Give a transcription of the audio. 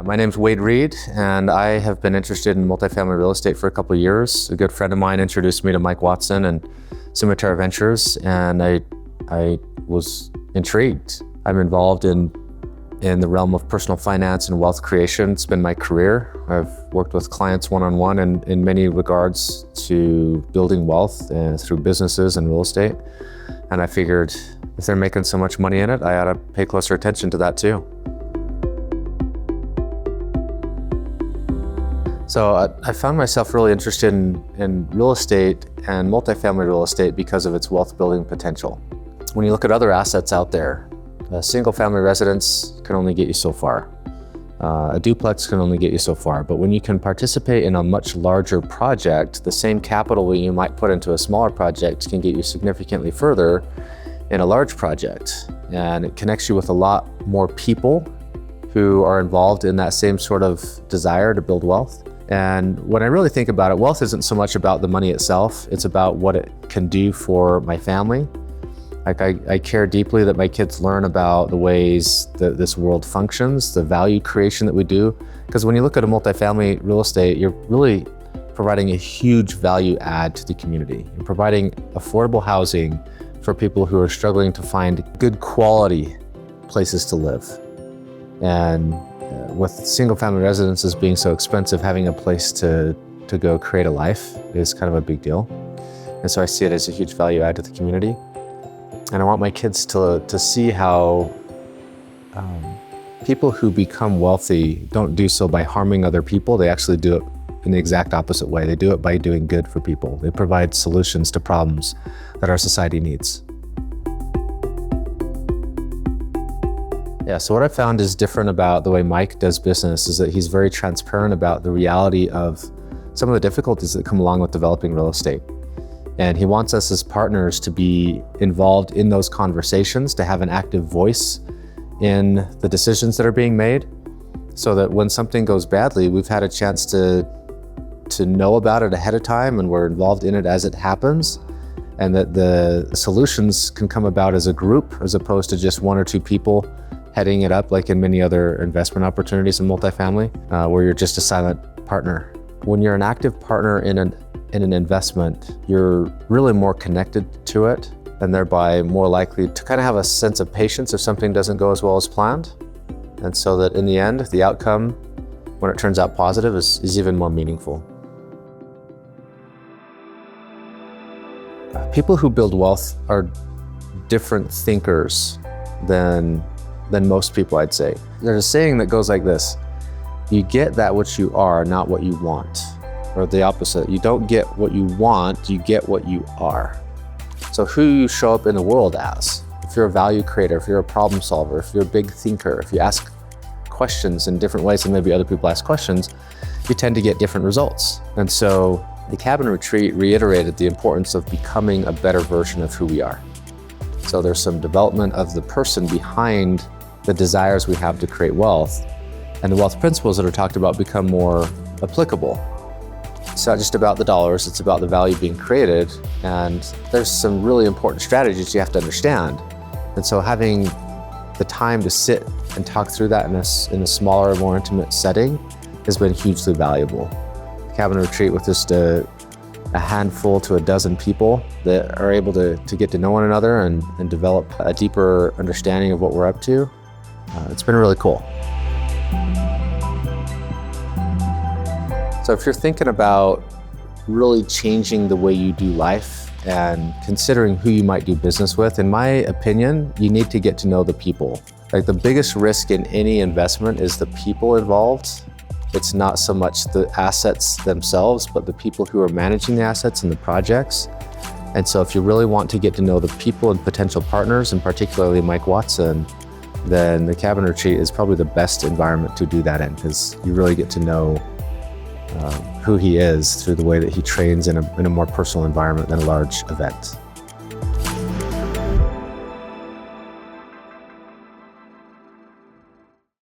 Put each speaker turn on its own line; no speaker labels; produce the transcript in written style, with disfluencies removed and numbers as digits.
My name's Wade Reed, and I have been interested in multifamily real estate for a couple of years. A good friend of mine introduced me to Mike Watson and Summa Terra Ventures, and I was intrigued. I'm involved in the realm of personal finance and wealth creation. It's been my career. I've worked with clients one-on-one and in many regards to building wealth through businesses and real estate. And I figured if they're making so much money in it, I ought to pay closer attention to that too. So I found myself really interested in real estate and multifamily real estate because of its wealth building potential. When you look at other assets out there, a single family residence can only get you so far. A duplex can only get you so far. But when you can participate in a much larger project, the same capital you might put into a smaller project can get you significantly further in a large project. And it connects you with a lot more people who are involved in that same sort of desire to build wealth. And when I really think about it, wealth isn't so much about the money itself, it's about what it can do for my family. Like I care deeply that my kids learn about the ways that this world functions, the value creation that we do. Because when you look at a multifamily real estate, you're really providing a huge value add to the community. You're providing affordable housing for people who are struggling to find good quality places to live. And with single family residences being so expensive, having a place to go create a life is kind of a big deal. And so I see it as a huge value add to the community. And I want my kids to see how people who become wealthy don't do so by harming other people. They actually do it in the exact opposite way. They do it by doing good for people. They provide solutions to problems that our society needs. Yeah, so what I found is different about the way Mike does business is that he's very transparent about the reality of some of the difficulties that come along with developing real estate. And he wants us as partners to be involved in those conversations, to have an active voice in the decisions that are being made, so that when something goes badly, we've had a chance to know about it ahead of time and we're involved in it as it happens, and that the solutions can come about as a group as opposed to just one or two people heading it up, like in many other investment opportunities in multifamily, where you're just a silent partner. When you're an active partner in an investment, you're really more connected to it and thereby more likely to kind of have a sense of patience if something doesn't go as well as planned. And so that in the end, the outcome, when it turns out positive, is even more meaningful. People who build wealth are different thinkers than most people, I'd say. There's a saying that goes like this: you get that which you are, not what you want. Or the opposite, you don't get what you want, you get what you are. So who you show up in the world as, if you're a value creator, if you're a problem solver, if you're a big thinker, if you ask questions in different ways than maybe other people ask questions, you tend to get different results. And so the Cabin Retreat reiterated the importance of becoming a better version of who we are. So there's some development of the person behind the desires we have to create wealth, and the wealth principles that are talked about become more applicable. It's not just about the dollars, it's about the value being created, and there's some really important strategies you have to understand. And so having the time to sit and talk through that in a smaller, more intimate setting has been hugely valuable. The Cabin Retreat with just a handful to a dozen people that are able to get to know one another and develop a deeper understanding of what we're up to. It's been really cool. So if you're thinking about really changing the way you do life and considering who you might do business with, in my opinion, you need to get to know the people. Like, the biggest risk in any investment is the people involved. It's not so much the assets themselves, but the people who are managing the assets and the projects. And so if you really want to get to know the people and potential partners, and particularly Mike Watson, then the Cabin Retreat is probably the best environment to do that in, because you really get to know who he is through the way that he trains in a more personal environment than a large event.